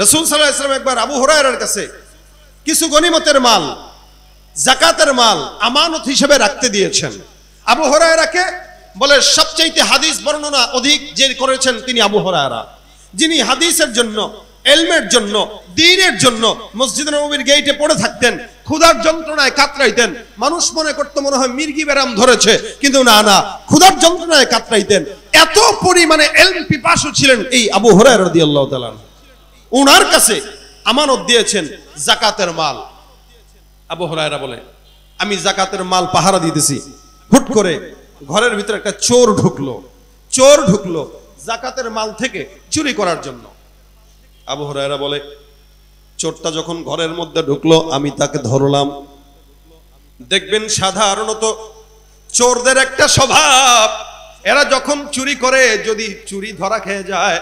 রাসূল সাল্লাল্লাহু আলাইহি ওয়াসাল্লাম একবার আবু হুরায়রার কাছে কিছু গনিমতের মাল, যাকাতের মাল আমানত হিসেবে রাখতে দিয়েছেন। আবু হুরায়রাকে বলে সবচেয়ে হাদিস বর্ণনা অধিক যে করেছেন তিনি আবু হুরায়রা, যিনি হাদিসের জন্য, ইলমের জন্য, দ্বীনের জন্য মসজিদ নববীর গেটে পড়ে থাকতেন, ক্ষুধার যন্ত্রণায় কাতরাইতেন। মানুষ মনে করতে মনে হয় মির্গি ব্যারাম ধরেছে, কিন্তু না না, ক্ষুধার যন্ত্রণায় কাতরাইতেন। এত পরিমাণে ইলম পিপাসু ছিলেন এই আবু হুরায়রা রাদিয়াল্লাহু তাআলা। ওনার কাছে আমানত দিয়েছেন যাকাতের মাল। আবু হুরায়রা বলে আমি যাকাতের মাল পাহারা দিতেছি, হুট করে ঘরের ভিতরে একটা চোর ঢুকলো যাকাতের মাল থেকে চুরি করার জন্য। আবু হুরায়রা বলে চোরটা যখন ঘরের মধ্যে ঢুকলো আমি তাকে ধরলাম। দেখবেন সাধারণত চোরদের একটা স্বভাব, এরা যখন চুরি করে যদি চুরি ধরা খেয়ে যায়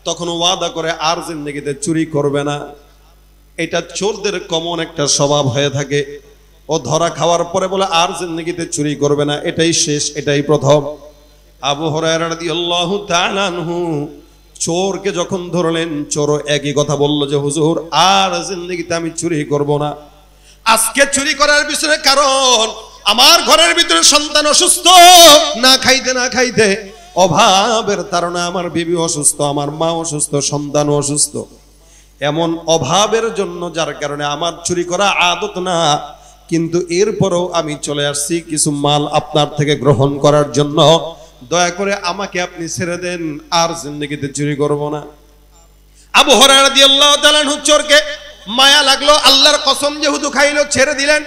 তখন ওয়াদা করে আর জিন্দেগিতে চুরি করবে না। এটা চোরদের কমন একটা স্বভাব হয়ে থাকে। ও ধরা খাওয়ার পরে বলে আর জিন্দেগিতে চুরি করবে না, এটাই শেষ, এটাই প্রথম। আবু হুরায়রা রাদিয়াল্লাহু তাআলা আনহু চোরকে যখন ধরলেন, চোরও একই কথা বলল যে হুজুর আর জিন্দেগিতে আমি চুরি করব না। আজকে চুরি করার পিছনে কারণ আমার ঘরের ভিতরে সন্তান অসুস্থ, না খাইতে অভাবের তাড়না, আমার বিবি অসুস্থ, আমার মা অসুস্থ, সন্তান অসুস্থ। এমন অভাবের জন্য যার কারণে আমার চুরি করা আদত না, কিন্তু এরপরও আমি চলে আসছি কিছু মাল আপনার থেকে গ্রহণ করার জন্য। দয়া করে আমাকে আপনি ছেড়ে দেন, আর জিন্দেগিতে চুরি করব না। আবু হুরায়রা রাদিয়াল্লাহু তাআলা আনহু চোরকে মায়া লাগলো, আল্লাহর কসম যেহেতু খাইলো ছেড়ে দিলেন।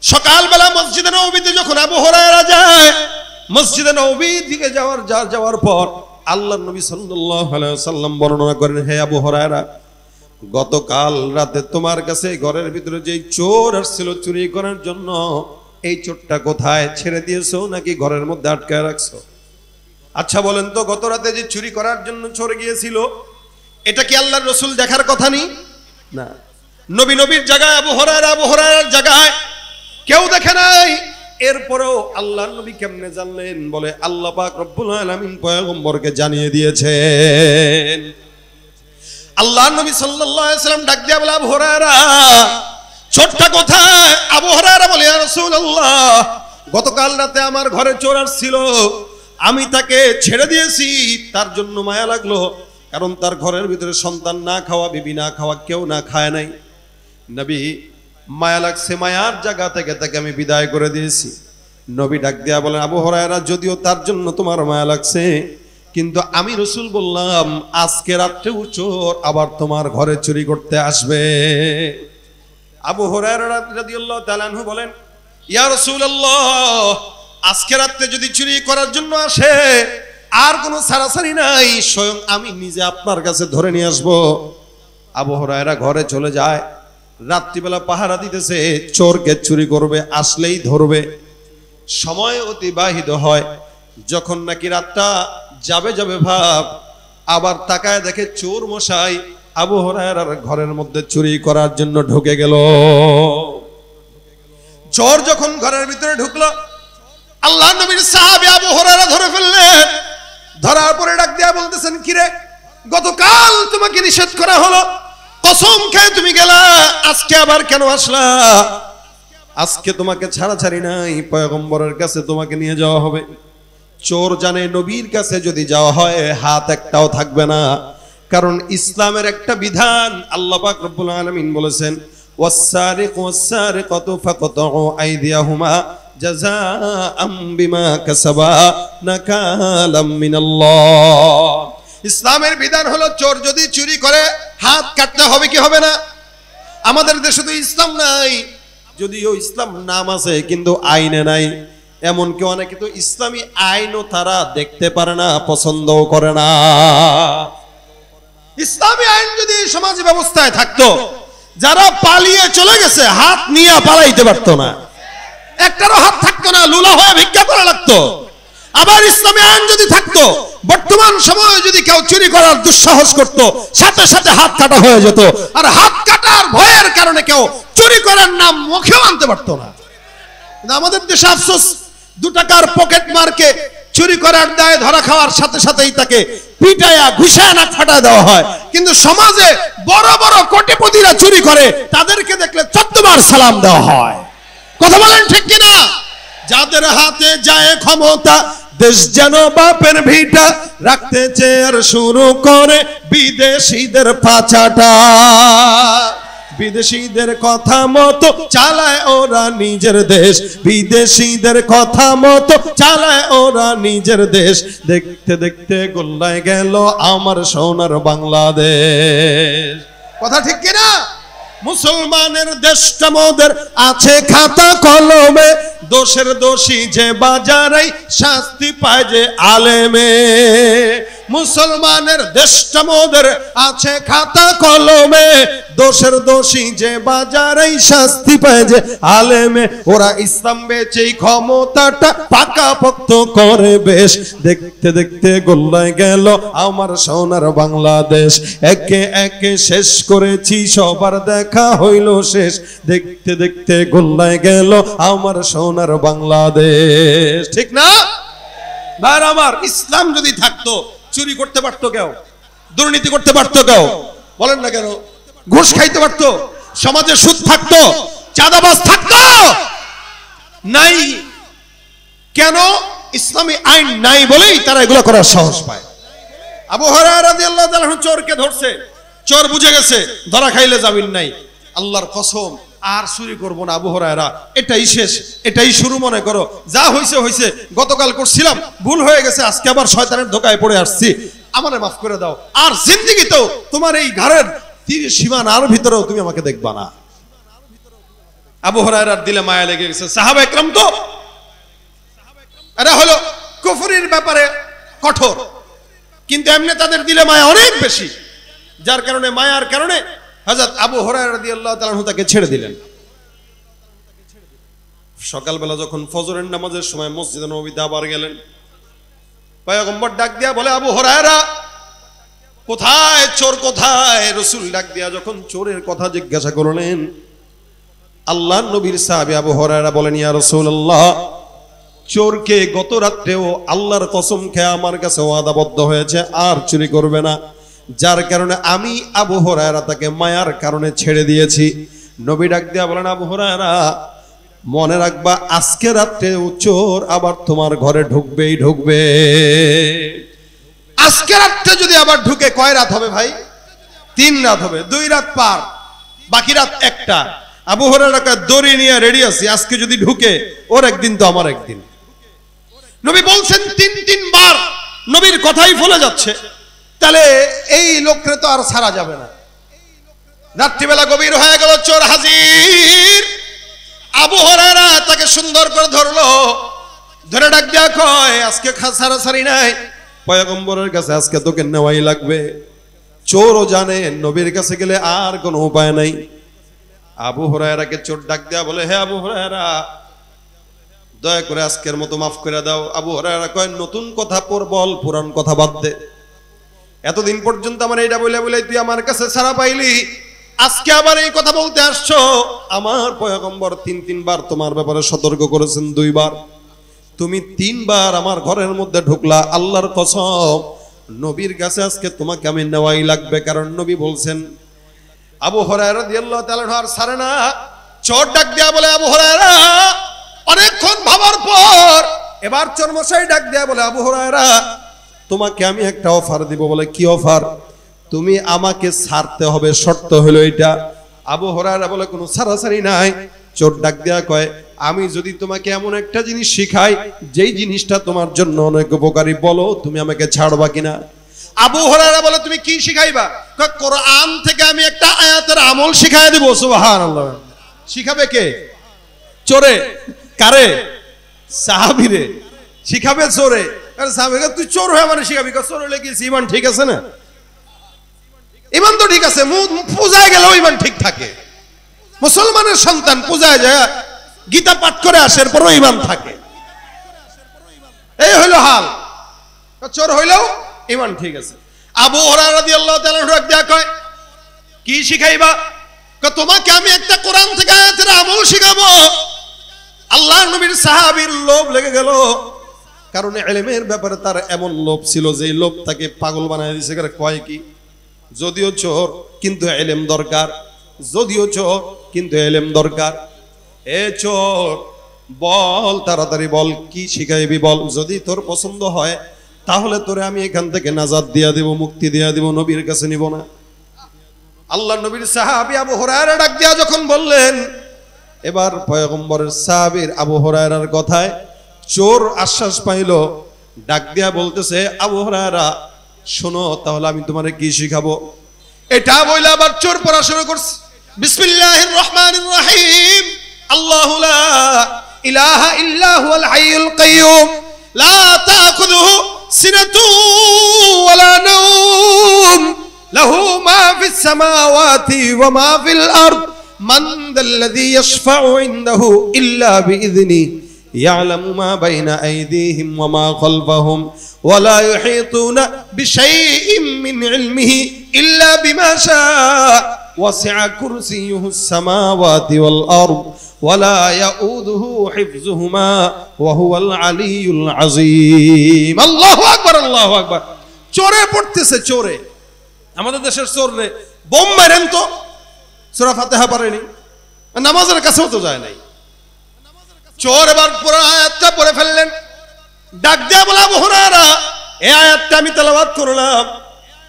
সকালবেলা মসজিদে নববীতে যখন আবু হুরায়রা যায়, মসজিদে নববী দিকে যাওয়ার পর আল্লাহর নবী সাল্লাল্লাহু আলাইহি ওয়াসাল্লাম বর্ণনা করেন, হে আবু হুরায়রা, গতকাল রাতে তোমার কাছে ঘরের ভিতরে যে চোর আসছিল চুরি করার জন্য, এই চোরটা কোথায়? ছেড়ে দিয়েছো নাকি ঘরের মধ্যে আটকায় রাখছো? আচ্ছা বলেন তো, গত রাতে যে চুরি করার জন্য চোর গিয়েছিল, এটা কি আল্লাহর রাসূল দেখার কথা না? নবীর জায়গায় আবু হুরায়রার জায়গায় কেউ দেখে নাই। এরপরেও আল্লাহর নবী কেমনে জানলেন? বলে আল্লাহ পাক রব্বুল আলামিন পয়গম্বরকে জানিয়ে দিয়েছেন। আল্লাহর নবী সাল্লাল্লাহু আলাইহি ওয়াসাল্লাম ডাক দিয়া বলে আবু হুরায়রা, চোরটা কোথায়? আবু হুরায়রা বলে ইয়া রাসূলুল্লাহ, গতকাল রাতে আমার ঘরে চোর আসছিল, আমি তাকে ছেড়ে দিয়েছি। তার জন্য মায়া লাগলো, কারণ তার ঘরের ভিতরে সন্তান না খাওয়া, বিবি না খাওয়া, কেউ না খায় নাই। নবী মায়া লাগছে, মায়ার জায়গা থেকে তাকে আমি বিদায় করে দিয়েছি। নবী ডাক দিয়া বলেন আবু হুরায়রা, যদিও তার জন্য তোমার মায়া লাগছে, কিন্তু আমি রাসূল বললাম আজকে রাতেও চোর আবার তোমার ঘরে চুরি করতে আসবে। আবু হুরায়রা রাদিয়াল্লাহু তাআলা আনহু বলেন, ইয়া রাসূলুল্লাহ, আজকে রাতে যদি চুরি করার জন্য আসে আর কোনো ছাড়াছাড়ি নাই, স্বয়ং আমি নিজে আপনার কাছে ধরে নিয়ে আসবো। আবু হুরায়রা ঘরে চলে যায়, রাত্রিবেলা পাহারা দিতেছে, চোরকে চুরি করবে, আসলেই ধরবে। সময় অতিবাহিত হয়, যখন নাকি রাতটা যাবে ভাব, আবার তাকায় দেখে চোর মশাই আবু হুরায়রার ঘরের মধ্যে চুরি করার জন্য ঢুকে গেল। চোর যখন ঘরের ভিতরে ঢুকলো, আল্লাহর নবীর সাহাবী আবু হুরায়রা ধরে ফেললেন। ধরার পরে ডাক দিয়া বলতেছেন, কিরে, গতকাল তোমাকে নিষেধ করা হলো, কসম খেয়ে তুমি গেলা, আজকে আবার কেন আসলা? আজকে তোমাকে ছাড়াছাড়ি নাই, পয়গম্বরের কাছে তোমাকে নিয়ে যাওয়া হবে। চোর জানে নবীর কাছে যদি যাওয়া হয় হাত একটাও থাকবে না, কারণ ইসলামের একটা বিধান। আল্লাহ পাক রব্বুল আলামিন বলেছেন, ওয়াস-সারিকু ওয়াস-সারিকাতু ফাকতাউ আইদিয়াহুমা জাযাআম বিমা কাসাবা নাকালাম মিনাল্লাহ। ইসলামের বিধান হলো চোর যদি চুরি করে হাত কাটতে হবে কি হবে না? আমাদের দেশে তো ইসলাম নাই, যদিও ইসলাম নাম আছে কিন্তু আইনে নাই। এমনকি অনেকে তো ইসলামী আইনও তারা দেখতে পারে না, পছন্দও করে না। ইসলামী আইন যদি সমাজ ব্যবস্থায় থাকতো, যারা পালিয়ে চলে গেছে হাত নিয়ে পালাইতে পারতো না, একটারও হাত থাকতো না, লুলা হয়ে ভিক্ষা করা লাগতো। আবার ইসলামী আইন যদি থাকতো, বর্তমান সময়ে যদি কেউ চুরি করার দুঃসাহস করত, সাথে সাথে হাত কাটা হয়ে যেত। আর হাত কাটার ভয়ের কারণে কেউ চুরি করার নাম মুখেও আনতে পারতো না। আমাদের দেশে আফসোস, 2 টাকার পকেট মারকে চুরি করার দায়ে ধরা খাওয়ার সাথে সাথেই তাকে পিটায়া ঘুষায় নাক ফাটা দেওয়া হয়। কিন্তু সমাজে বড় বড় কোটিপতিরা চুরি করে, তাদেরকে দেখলে 14 বার সালাম দেওয়া হয়। কথা বলেন ঠিক কিনা? যাদের হাতে যায় ক্ষমতা, দেশ যেন বাপের ভিটা, রাখতে চেয়ার শুরু করে বিদেশিদের পাচাটা। বিদেশিদের কথা মতো চালায় ওরা নিজের দেশ, বিদেশিদের কথা মতো চালায় ওরা নিজের দেশ। দেখতে দেখতে গোল্লায় গেল আমার সোনার বাংলাদেশ। কথা ঠিক কিনা? মুসলমানের দেশটা মোদের আছে খাতা কলমে, দোষের দোষী যে বাজারেই শাস্তি পায় যে আলেমে। মুসলমানের দেশটা মোদের আছে খাতা কলমে, দোষের দোষী যে বাজারেই শাস্তি পায় যে আলেমে। ওরা ইসলাম বেচেই ক্ষমতাটা পাকাপোক্ত করে বেশ। দেখতে দেখতে গোল্লায় গেল আমার সোনার বাংলাদেশ। একে একে শেষ করেছি সবার দেখা হইল শেষ। দেখতে দেখতে গোল্লায় গেল আমার সোনার বাংলাদেশ। ঠিক না ভাই আমার? ইসলাম যদি থাকতো চুরি করতে পারতো কেউ? দুর্নীতি করতে পারতো কেউ? বলেন না কেন? ঘুষ খাইতে পারতো? সমাজে সুদ থাকতো? চাঁদাবাজ থাকতো? নাই। কেন? ইসলামী আইন নাই বলেই তারা এগুলো করার সাহস পায়। আবু হুরায়রা রাদিয়াল্লাহু তাআলা চোরকে ধরছে, চোর বুঝে গেছে ধরা খাইলে জামিন নাই। আল্লাহর কসম আর চুরি করবো না আবু হুরায়রা, এটাই শেষ, এটাই শুরু মনে করো। যা হইছে হইছে, গতকাল করছিলাম, ভুল হয়ে গেছে, আজকে আবার শয়তানের ধোকায় পড়ে আসছি, আমারে মাফ করে দাও। আর জিন্দেগিতেও তোমার এই ঘরের সীমানার ভিতরেও তুমি আমাকে দেখবা না। আবু হুরায়রার দিলে মায়া লেগে গেছে। সাহাবা একরাম তো এরা হলো কুফরির ব্যাপারে কঠোর, কিন্তু এমনি তাদের দিলে মায়া অনেক বেশি, যার কারণে মায়ার কারণে হযরত আবু হুরায়রা রাদিয়াল্লাহু তাআলা তাকে ছেড়ে দিলেন। সকালবেলা যখন ফজরের নামাজের সময় মসজিদে নববীতে আবার গেলেন, পয়গম্বর ডাক দিয়া বলে, আবু হুরায়রা কোথায়? চোর কোথায়? রাসূল ডাক দিয়া যখন চোরের কথা জিজ্ঞাসা করলেন, আল্লাহর নবীর সাহাবী আবু হুরায়রা বলেন, ইয়া রাসূলুল্লাহ, চোরকে গত রাত্রেও আল্লাহর কসম খেয়ে আমার কাছে ওয়াদাবদ্ধ হয়েছে আর চুরি করবে না, যার কারণে আমি আবু হুরায়রা তাকে মায়ার কারণে ছেড়ে দিয়েছি। নবী ডাক দিয়া বলেন, আবু হুরায়রা মনে রাখবা, আজকে রাত্রে চোর আবার তোমার ঘরে ঢুকবেই ঢুকবে। আজকে রাত্রে যদি আবার ঢুকে, কয় রাত হবে ভাই? 3 রাত হবে। 2 রাত পার, বাকি রাত একটা। আবু হুরায়রা দড়ি নিয়ে রেডি আছি, আজকে যদি ঢুকে ওর একদিন তো আমার একদিন। নবী বলছেন 3 বার, নবীর কথাই ভুলে যাচ্ছে, তাহলে এই লোকরে তো আর ছাড়া যাবে না। রাত্রিবেলা গভীর হয়ে গেল, চোর হাজির। আবু হুরায়রা তাকে সুন্দর করে ধরলো, ধরে ডাক দিয়া কয়, আজকে ছাড়াছাড়ি নাই, পয়গম্বরের কাছে আজকে তোকে নেওয়াই লাগবে। চোরও জানে নবীর কাছে গেলে আর কোনো উপায় নাই। আবু হুরায়রাকে চোর ডাক দেয়া বলে, হে আবু হুরায়রা, দয়া করে আজকের মতো মাফ করে দাও। আবু হুরায়রা কয়, নতুন কথা বল, পুরান কথা বাদ দে। এতদিন পর্যন্ত আমার এইটা বলে বলে তুই আমার কাছে ছাড়া পাইলি, আজকে আবার এই কথা বলতে আসছো? আমার পয়গম্বর 3 বার তোমার ব্যাপারে সতর্ক করেছেন, 2 বার। তুমি 3 বার আমার ঘরের মধ্যে ঢুকলা, আল্লাহর কসম নবীর কাছে আজকে তোমাকে আমি নেওয়াই লাগবে, কারণ নবী বলছেন। আবু হুরায়রা রাদিয়াল্লাহু তাআলা আর ছাড়ে না। চোর ডাক দেয়া বলে, আবু হুরায়রা, অনেকক্ষণ ভাবার পর এবার চোর মশাই ডাক দেয়া বলে, আবু হুরায়রা, তোমাকে আমি একটা অফার দিব। বলে, কি অফার? তুমি আমাকে ছাড়তে হবে, শর্ত হলো এটা। আবু হুরায়রা বলে, কোনো ছাড়াছাড়ি নাই। চোর ডাক দেয়া কয়, আমি যদি তোমাকে এমন একটা জিনিস শিখাই যেই জিনিসটা তোমার জন্য অনেক উপকারী, বলো তুমি আমাকে ছাড়বা কিনা? আবু হুরায়রা বলে, তুমি কি শিখাইবা? কোরআন থেকে আমি একটা আয়াতের আমল শিখাই দিব। সুবহানাল্লাহ। শিখাবে কে? চোরে। কারে? সাহাবীরে। শিখাবে চোরে। আরে সাহাবীকে তুই চোর হয়ে মানে শিখাবি? চোর হলে কি ঈমান ঠিক আছে না? ঈমান তো ঠিক আছে, পূজায় গেলেও ঈমান ঠিক থাকে। মুসলমানের সন্তান পূজায় যায়, গীতা পাঠ করে আসে, এরপরও ঈমান থাকে। এই হইলো হাল। চোর হইলেও ঈমান ঠিক আছে। আবু হুরায়রা রাদিয়াল্লাহু তাআলা ডাক কয়, কি শিখাইবা? তোমাকে আমি একটা কোরআন থেকে আয়াতের আমল শিখাবো। আল্লাহর নবীর সাহাবীর লোভ লেগে গেল। কারণ ইলমের ব্যাপারে তার এমন লোভ ছিল যে লোভ তাকে পাগল বানায় দিয়েছে। কয় কি, যদিও চোর কিন্তু ইলম দরকার, যদিও চোর কিন্তু ইলম দরকার। এ চোর বল, তাড়াতাড়ি বল, কি শিখাইবি বল, যদি তোর পছন্দ হয় তাহলে তোরে আমি এখান থেকে নাজাত দিয়া দেব, মুক্তি দিয়া দেব, নবীর কাছে নিব না। আল্লাহ নবীর সাহাবী আবু হুরায়রা ডাক দিয়া যখন বললেন, এবার পয়গম্বরের সাহাবীর আবু হুরায়রার কথায় চোর আশ্বাস পাইল, ডাক দিয়া বলতেছে, আবু হুরায়রা শোনো, তাহলে আমি তোমারে কি শিখাবো। এটা বইলা আবার চোর পড়া শুরু করছে। বিসমিল্লাহির রহমানির রহিম, আল্লাহু লা ইলাহা ইল্লা হুয়াল হাইয়ুল কাইয়্যুম লা তাখুযুহু সিনাতুন ওয়ালা নাওম লাহু মা ফিস সামাওয়াতি ওয়া মা ফিল আরদ মান যাল্লাযী ইয়াশফাউ ইনদাহু ইল্লা বিইযনিহি ইয়ালামু মা বাইনা আইদিহিম ওয়া মা খালফাহুম ওয়া লা ইউহিতুনা বিশাইইন মিন ইলমিহি ইল্লা বিমা শাআ ওয়াসি'a কুরসিয়ুহুস সামাওয়াতি ওয়াল আরদ ওয়া লা ইয়াউদুহু হিফযুহুমা ওয়া হুয়াল আলিয়্যুল আযীম। আল্লাহু আকবার, আল্লাহু আকবার। চোরে পড়তেছে, চোরে, আমাদের দেশের চোর রে বোম মারেন তো সূরা ফাতিহা পারেনি, নামাজের কাছেও তো যায় নাই। চোর এবার পুরো আয়াতটা পড়ে ফেললেন, ডাক দিয়া বলে, আবু হুরায়রা এই আয়াতটা আমি তেলাওয়াত করলাম,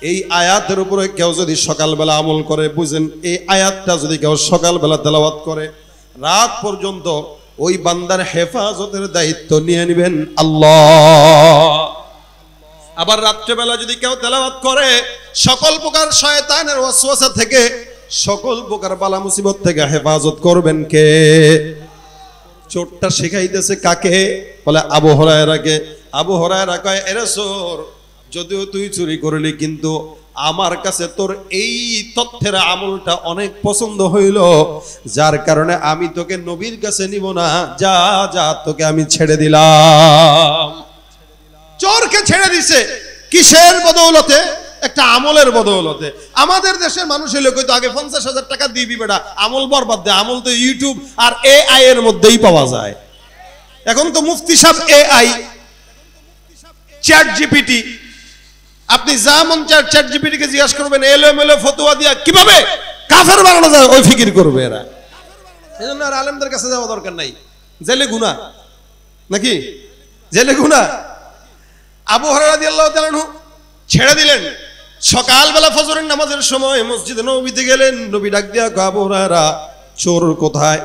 এই আয়াতের উপরে কেউ যদি সকালবেলা আমল করে, বুঝেন এই আয়াতটা যদি কেউ সকালবেলা তেলাওয়াত করে, রাত পর্যন্ত ওই বান্দার হেফাজতের দায়িত্ব নিয়ে নেবেন আল্লাহ। আবার রাত্রেবেলা যদি কেউ তেলাওয়াত করে, সকল প্রকার শয়তানের ওয়াসওয়াসা থেকে, সকল প্রকার বালা মুসিবত থেকে হেফাজত করবেন কে? চোরটা শিখাইতেছে কাকে? বলে আবু হুরায়রাকে। আবু হুরায়রা কয়, এরে চোর, যদিও তুই চুরি করলি কিন্তু আমার কাছে তোর এই তথ্যের আমলটা অনেক পছন্দ হইল, যার কারণে আমি তোকে নবীর কাছে নিব না, যা যা তোকে আমি ছেড়ে দিলাম। চোরকে ছেড়ে দিছে কিসের বদৌলতে? একটা আমলের বদৌলতে। আমাদের দেশের মানুষ হইলে কইতো আগে 50,000 টাকা দিবি বেটা, আমল বরবাদ দে, আমল তো ইউটিউব আর এআই এর মধ্যেই পাওয়া যায়। এখন তো মুফতি সাহেব এআই, চ্যাট জিপিটি, আপনি যা মন চায় চ্যাট জিপিটি কে জিজ্ঞাসা করবেন, এলোমেলো ফতোয়া দিয়া কিভাবে কাফের বানানো যায় ওই ফিকির করবে এরা। এজন্য আর আলেমদের কাছে যাওয়া দরকার নাই, জেলে গুনাহ নাকি? জেলে গুনাহ। আবু হুরায়রা রাদিয়াল্লাহু তাআলা আনহু ছেড়ে দিলেন। সকালবেলা ফজরের নামাজের সময় মসজিদে নববীতে গেলেন, নবী ডাক দিয়া কয়, আবু হুরায়রা চোর কোথায়?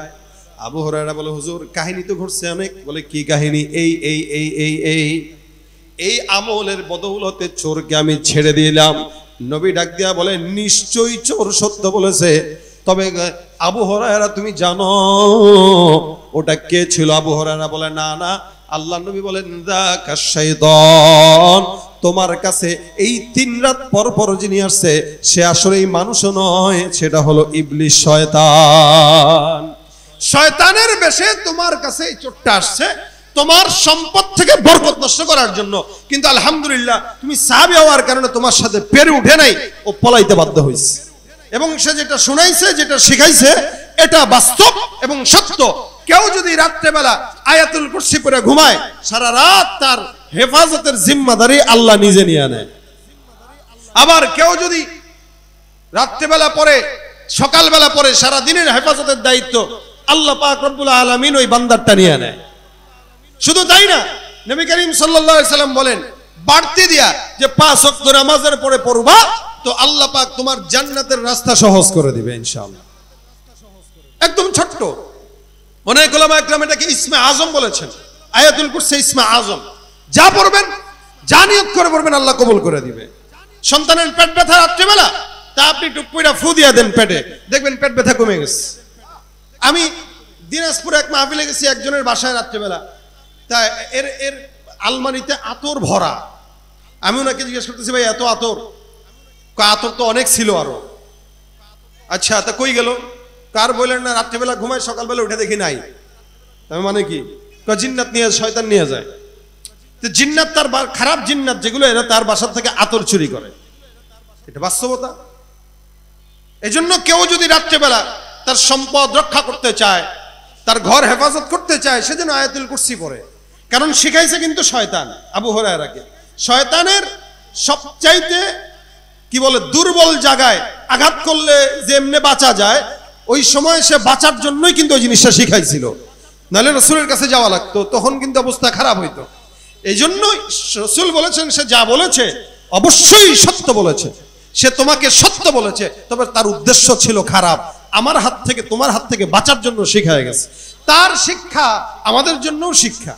আবু হুরায়রা বলে, হুজুর কাহিনী তো ঘটছে অনেক। বলে কি কাহিনী? এই এই এই এই এই এই আমলের বদৌলতে চোরকে আমি ছেড়ে দিলাম। নবী ডাক দিয়া বলে, নিশ্চয়ই চোর সত্য বলেছে, তবে আবু হুরায়রা তুমি জানো ওটা কে ছিল? আবু হুরায়রা বলে, না না। আল্লাহ নবী বলেন, যাকা শাইতান, তোমার কাছে এই 3 রাত পর পর যিনি আসছে সে আসলে এই মানুষও নয়, সেটা হলো ইবলিস, শয়তান। শয়তানের বেশে তোমার কাছে এই চোরটা আসছে তোমার সম্পদ থেকে বরকত নষ্ট করার জন্য। কিন্তু আলহামদুলিল্লাহ তুমি সাহাবী হওয়ার কারণে তোমার সাথে পেরে উঠে নাই, ও পলাইতে বাধ্য হয়েছে। এবং সে যেটা শুনাইছে, যেটা শিখাইছে, এটা বাস্তব এবং সত্য। কেউ যদি রাত্রেবেলা আয়াতুল কুরসি পড়ে ঘুমায়, সারা রাত তার হেফাজতের জিম্মাদারি আল্লাহ নিজে নিয়ে নেয়। আবার কেউ যদি রাত্রেবেলা পড়ে, সকালবেলা পড়ে, সারা দিনের হেফাজতের দায়িত্ব আল্লাহ পাক রব্বুল আলামিন ওই বান্দারটা নিয়ে নেয়। শুধু তাই না, নবী করিম সাল্লাল্লাহু আলাইহি সাল্লাম বলেন, বাড়তি দিয়া যে 5 ওয়াক্ত নামাজের পরে পড়বা, তো আল্লাহ পাক তোমার জান্নাতের রাস্তা সহজ করে দিবে ইনশাআল্লাহ। একদম ছোট্ট। অনেক উলামা একরাম এটাকে ইসমে আজম বলেছেন। আয়াতুল কুরসি ইসমে আজম। যা পড়বেন, যা নিয়ত করে পড়বেন, আল্লাহ কবুল করে দিবে। সন্তানের পেট ব্যথা রাত্রিবেলা, তা আপনি টুকপুইরা ফু দিয়া দেন পেটে, দেখবেন পেট ব্যথা কমে গেছে। আমি দিনাজপুরে এক মাহফিলে গেছি একজনের বাসায় রাত্রিবেলা, তা এর আলমারিতে আতর ভরা। আমি ওনাকে জিজ্ঞেস করতেছি, ভাই এত আতর? আতর তো অনেক ছিল আরো। আচ্ছা তা কই গেল? কার বললেন না রাত্রিবেলা ঘুমায়, সকালবেলা উঠে দেখি নাই। আমি মানে কি? জিন্নাত নিয়ে, শয়তান নিয়ে যায়। তো জিন্নাত, তার খারাপ জিন্নাত যেগুলো, এরা তার বাসা থেকে আতর চুরি করে। এটা বাস্তবতা। এজন্য কেউ যদি রাত্রিবেলা তার সম্পদ রক্ষা করতে চায়, তার ঘর হেফাজত করতে চায়, সেজন্য আয়াতুল কুরসি পড়ে। কারণ শিখাইছে কিন্তু শয়তান আবু হুরায়রাকে। শয়তানের সবচাইতে কি বলে দুর্বল জায়গায় আঘাত করলে যে এমনি বাঁচা যায়, ওই সময় সে বাঁচার জন্যই কিন্তু ওই জিনিসটা শিখাইছিল, নাহলে রসুলের কাছে যাওয়া লাগতো, তখন কিন্তু অবস্থা খারাপ হইতো। এই জন্যই রসুল বলেছেন সে যা বলেছে অবশ্যই সত্য বলেছে, সে তোমাকে সত্য বলেছে, তবে তার উদ্দেশ্য ছিল খারাপ, আমার হাত থেকে তোমার হাত থেকে বাঁচার জন্য শিখায় গেছে। তার শিক্ষা আমাদের জন্যও শিক্ষা।